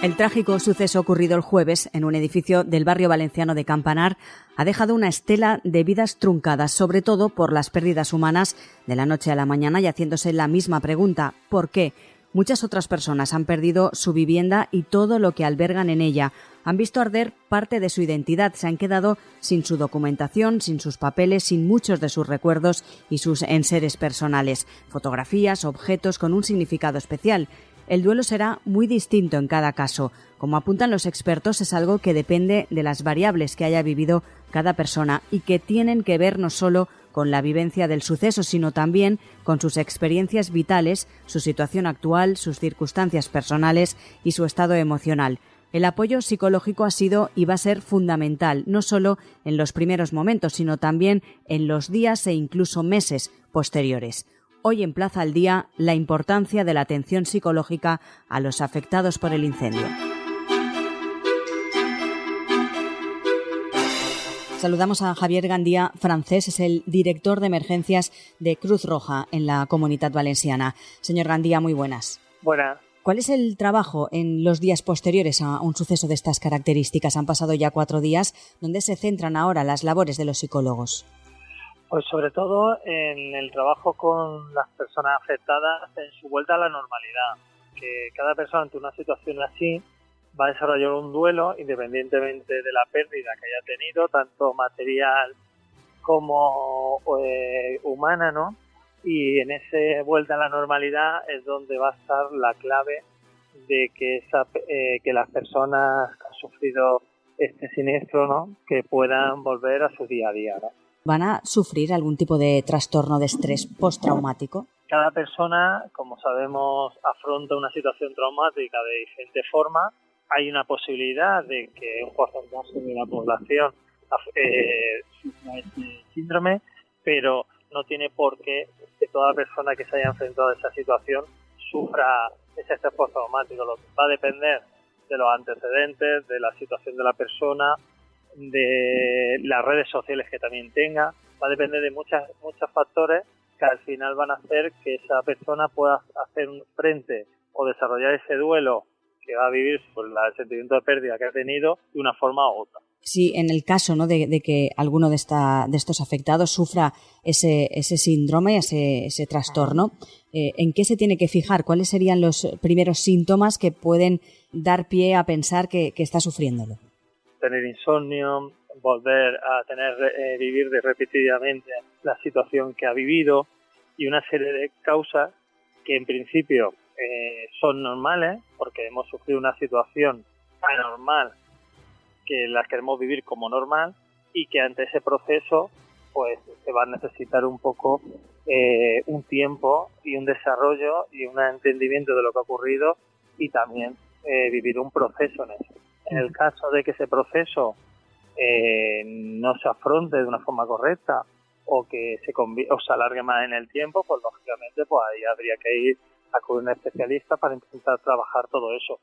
El trágico suceso ocurrido el jueves en un edificio del barrio valenciano de Campanar ha dejado una estela de vidas truncadas, sobre todo por las pérdidas humanas de la noche a la mañana, y haciéndose la misma pregunta: ¿por qué? Muchas otras personas han perdido su vivienda y todo lo que albergan en ella. Han visto arder parte de su identidad, se han quedado sin su documentación, sin sus papeles, sin muchos de sus recuerdos y sus enseres personales, fotografías, objetos con un significado especial. El duelo será muy distinto en cada caso. Como apuntan los expertos, es algo que depende de las variables que haya vivido cada persona y que tienen que ver no solo con la vivencia del suceso, sino también con sus experiencias vitales, su situación actual, sus circunstancias personales y su estado emocional. El apoyo psicológico ha sido y va a ser fundamental, no solo en los primeros momentos, sino también en los días e incluso meses posteriores. Hoy en Plaza al Día, la importancia de la atención psicológica a los afectados por el incendio. Saludamos a Javier Gandía Francés, es el director de emergencias de Cruz Roja en la Comunitat Valenciana. Señor Gandía, muy buenas. Buenas. ¿Cuál es el trabajo en los días posteriores a un suceso de estas características? Han pasado ya 4 días. ¿Dónde se centran ahora las labores de los psicólogos? Pues sobre todo en el trabajo con las personas afectadas en su vuelta a la normalidad. Que cada persona ante una situación así va a desarrollar un duelo independientemente de la pérdida que haya tenido, tanto material como humana, ¿no? Y en esa vuelta a la normalidad es donde va a estar la clave de que las personas que han sufrido este siniestro, ¿no?, que puedan volver a su día a día, ¿no? ¿Van a sufrir algún tipo de trastorno de estrés postraumático? Cada persona, como sabemos, afronta una situación traumática de diferente forma. Hay una posibilidad de que un porcentaje de la población sufra este síndrome, pero no tiene por qué que toda persona que se haya enfrentado a esa situación sufra ese estrés postraumático. Lo que va a depender de los antecedentes, de la situación de la persona, de las redes sociales que también tenga. Va a depender de muchos factores que al final van a hacer que esa persona pueda hacer un frente o desarrollar ese duelo que va a vivir por el sentimiento de pérdida que ha tenido de una forma u otra. Sí, en el caso, ¿no?, de que alguno de estos afectados sufra ese síndrome, ese trastorno, ¿en qué se tiene que fijar? ¿Cuáles serían los primeros síntomas que pueden dar pie a pensar que está sufriéndolo? Tener insomnio, volver a vivir repetidamente la situación que ha vivido y una serie de causas que en principio son normales porque hemos sufrido una situación anormal que las queremos vivir como normal y que ante ese proceso pues se va a necesitar un poco un tiempo y un desarrollo y un entendimiento de lo que ha ocurrido y también vivir un proceso en eso. En el caso de que ese proceso no se afronte de una forma correcta o que se alargue más en el tiempo, pues lógicamente pues ahí habría que ir a acudir a un especialista para intentar trabajar todo eso.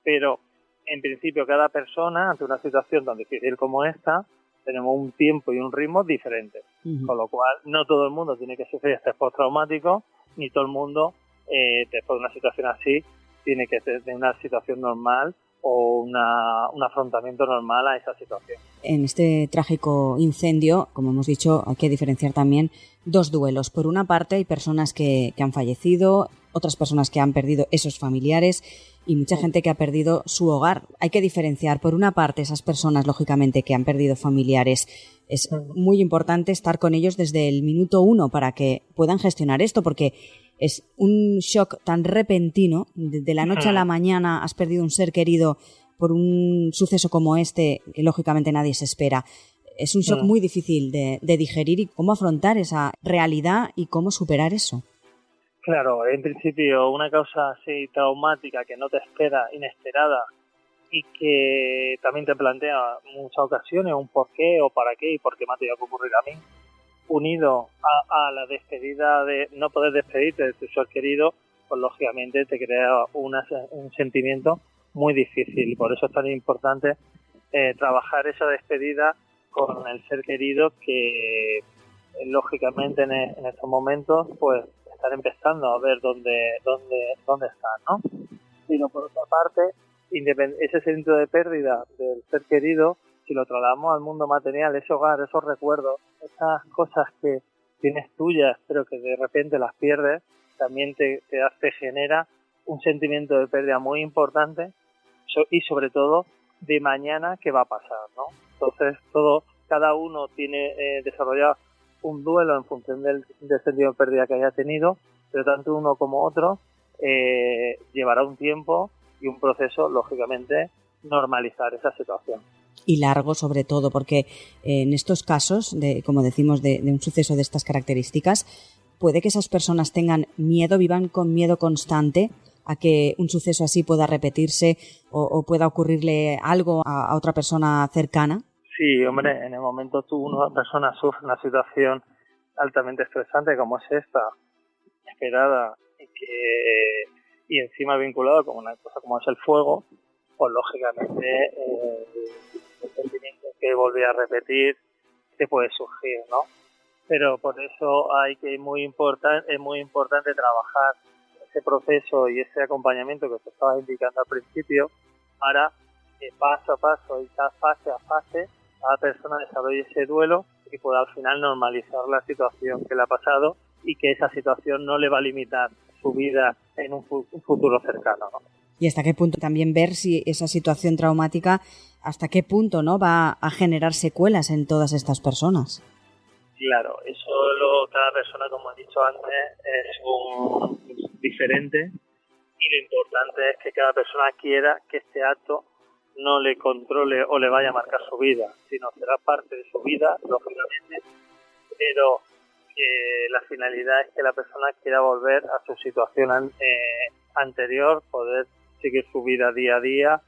Pero en principio cada persona ante una situación tan difícil como esta tenemos un tiempo y un ritmo diferente, con lo cual no todo el mundo tiene que sufrir estrés postraumático, ni todo el mundo después de una situación así tiene que tener una situación normal o un afrontamiento normal a esa situación. En este trágico incendio, como hemos dicho, hay que diferenciar también 2 duelos. Por una parte, hay personas que han fallecido, otras personas que han perdido esos familiares y mucha gente que ha perdido su hogar. Hay que diferenciar, por una parte, esas personas, lógicamente, que han perdido familiares. Es muy importante estar con ellos desde el minuto 1 para que puedan gestionar esto, porque es un shock tan repentino. De la noche a la mañana has perdido un ser querido por un suceso como este, que lógicamente nadie se espera. Es un shock muy difícil de digerir, y cómo afrontar esa realidad y cómo superar eso. Claro, en principio una causa así traumática que no te espera, inesperada, y que también te plantea en muchas ocasiones un por qué o para qué y por qué me ha tenido que ocurrir a mí, unido a la despedida de no poder despedirte de tu ser querido, pues lógicamente te crea un sentimiento muy difícil. Por eso es tan importante trabajar esa despedida con el ser querido que lógicamente en estos momentos pues están empezando a ver dónde están, ¿no? Sino por otra parte ese sentimiento de pérdida del ser querido, si lo trasladamos al mundo material, ese hogar, esos recuerdos, esas cosas que tienes tuyas, pero que de repente las pierdes, también te genera un sentimiento de pérdida muy importante y sobre todo de mañana qué va a pasar, ¿no? Entonces cada uno tiene desarrollado un duelo en función del sentido de pérdida que haya tenido, pero tanto uno como otro llevará un tiempo y un proceso, lógicamente, normalizar esa situación. Y largo sobre todo, porque en estos casos, como decimos, de un suceso de estas características, puede que esas personas tengan miedo, vivan con miedo constante a que un suceso así pueda repetirse o pueda ocurrirle algo a otra persona cercana. Sí, hombre, en el momento una persona sufre una situación altamente estresante como es esta, esperada y encima vinculada con una cosa como es el fuego, pues lógicamente el sentimiento que volver a repetir te puede surgir, ¿no? Pero por eso es muy importante trabajar ese proceso y ese acompañamiento que te estaba indicando al principio para que paso a paso y fase a fase cada persona desarrolle ese duelo y pueda al final normalizar la situación que le ha pasado y que esa situación no le va a limitar su vida en un futuro cercano, ¿no? Y hasta qué punto también ver si esa situación traumática, hasta qué punto, ¿no?, va a generar secuelas en todas estas personas. Claro, cada persona, como he dicho antes, es diferente y lo importante es que cada persona quiera que este acto no le controle o le vaya a marcar su vida, sino será parte de su vida, lógicamente, pero que la finalidad es que la persona quiera volver a su situación anterior, poder seguir su vida día a día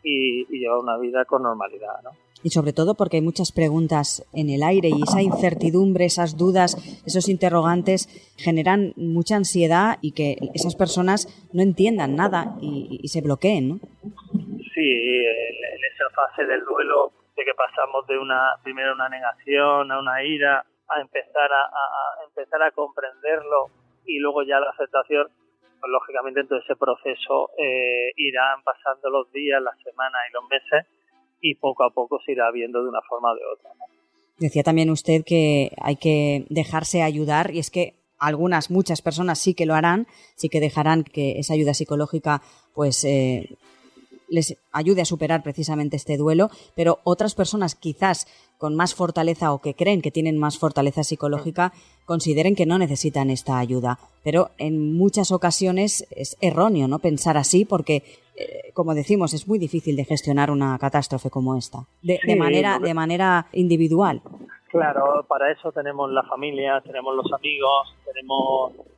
y llevar una vida con normalidad, ¿no? Y sobre todo porque hay muchas preguntas en el aire y esa incertidumbre, esas dudas, esos interrogantes generan mucha ansiedad y que esas personas no entiendan nada y se bloqueen, ¿no? Sí, en esa fase del duelo de que pasamos de primero una negación, a una ira, a empezar a comprenderlo y luego ya la aceptación, pues lógicamente en todo ese proceso irán pasando los días, las semanas y los meses y poco a poco se irá viendo de una forma o de otra, ¿no? Decía también usted que hay que dejarse ayudar y es que muchas personas sí que lo harán, sí que dejarán que esa ayuda psicológica pues les ayude a superar precisamente este duelo, pero otras personas quizás con más fortaleza o que creen que tienen más fortaleza psicológica consideren que no necesitan esta ayuda. Pero en muchas ocasiones es erróneo, ¿no?, pensar así porque, como decimos, es muy difícil de gestionar una catástrofe como esta, de manera individual. Claro, para eso tenemos la familia, tenemos los amigos,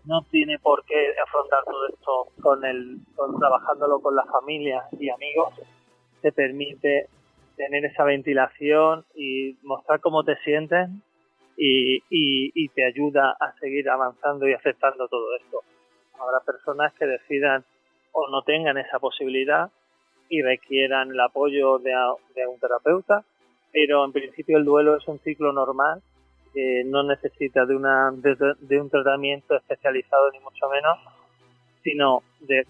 no tiene por qué afrontar todo esto trabajándolo con la familia y amigos, te permite tener esa ventilación y mostrar cómo te sientes y te ayuda a seguir avanzando y aceptando todo esto. Habrá personas que decidan o no tengan esa posibilidad y requieran el apoyo de un terapeuta, pero en principio el duelo es un ciclo normal que no necesita de un tratamiento especializado ni mucho menos, sino de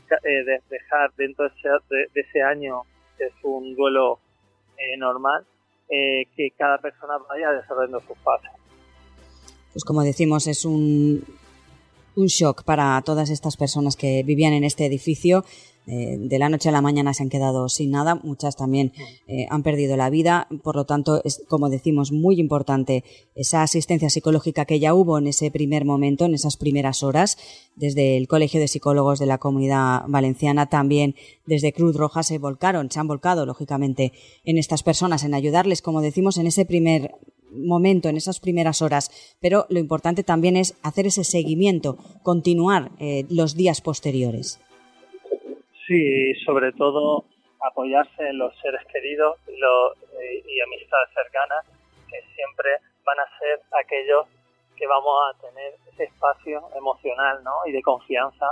dejar dentro de ese año, que es un duelo normal, que cada persona vaya desarrollando sus fases. Pues como decimos, es un shock para todas estas personas que vivían en este edificio. De la noche a la mañana se han quedado sin nada, muchas también han perdido la vida, por lo tanto es, como decimos, muy importante esa asistencia psicológica que ya hubo en ese primer momento, en esas primeras horas, desde el Colegio de Psicólogos de la Comunidad Valenciana, también desde Cruz Roja se han volcado lógicamente en estas personas, en ayudarles, como decimos, en ese primer momento, en esas primeras horas, pero lo importante también es hacer ese seguimiento, continuar los días posteriores. Sí, sobre todo apoyarse en los seres queridos y amistades cercanas, que siempre van a ser aquellos que vamos a tener ese espacio emocional, ¿no?, y de confianza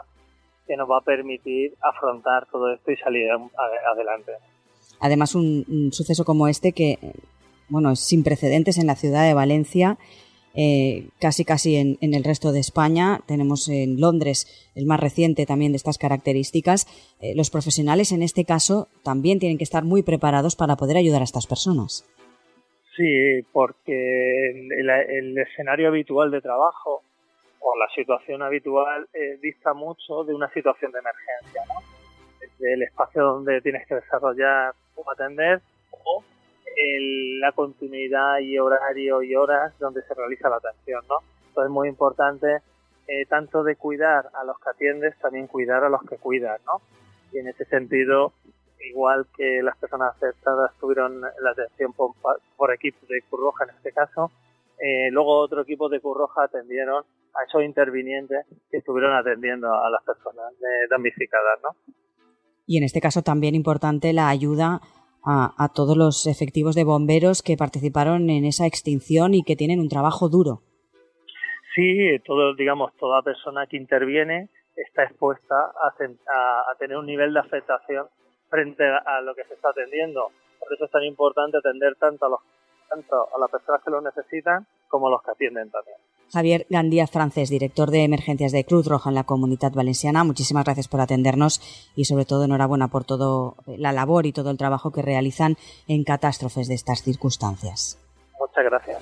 que nos va a permitir afrontar todo esto y salir adelante. Además, un suceso como este que, bueno, es sin precedentes en la ciudad de Valencia, casi en el resto de España. Tenemos en Londres el más reciente también de estas características. Los profesionales en este caso también tienen que estar muy preparados para poder ayudar a estas personas. Sí, porque el escenario habitual de trabajo o la situación habitual dista mucho de una situación de emergencia, ¿no? Desde el espacio donde tienes que desarrollar o atender o la continuidad y horario y horas donde se realiza la atención, ¿no? Entonces es muy importante tanto de cuidar a los que atiendes, también cuidar a los que cuidan, ¿no? Y en ese sentido, igual que las personas afectadas tuvieron la atención por equipos de Cruz Roja en este caso, luego otro equipo de Cruz Roja atendieron a esos intervinientes que estuvieron atendiendo a las personas damnificadas, ¿no? Y en este caso también importante la ayuda a todos los efectivos de bomberos que participaron en esa extinción y que tienen un trabajo duro. Sí, toda persona que interviene está expuesta a tener un nivel de afectación frente a lo que se está atendiendo. Por eso es tan importante atender tanto a las personas que lo necesitan como a los que atienden también. Javier Gandía Francés, director de Emergencias de Cruz Roja en la Comunitat Valenciana, muchísimas gracias por atendernos y sobre todo enhorabuena por toda la labor y todo el trabajo que realizan en catástrofes de estas circunstancias. Muchas gracias.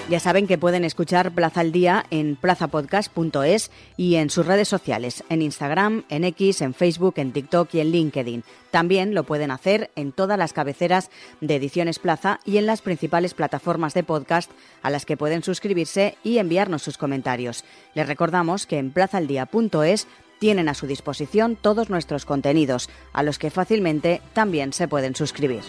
Ya saben que pueden escuchar Plaza al Día en plazapodcast.es y en sus redes sociales, en Instagram, en X, en Facebook, en TikTok y en LinkedIn. También lo pueden hacer en todas las cabeceras de Ediciones Plaza y en las principales plataformas de podcast a las que pueden suscribirse y enviarnos sus comentarios. Les recordamos que en plazaldía.es tienen a su disposición todos nuestros contenidos, a los que fácilmente también se pueden suscribir.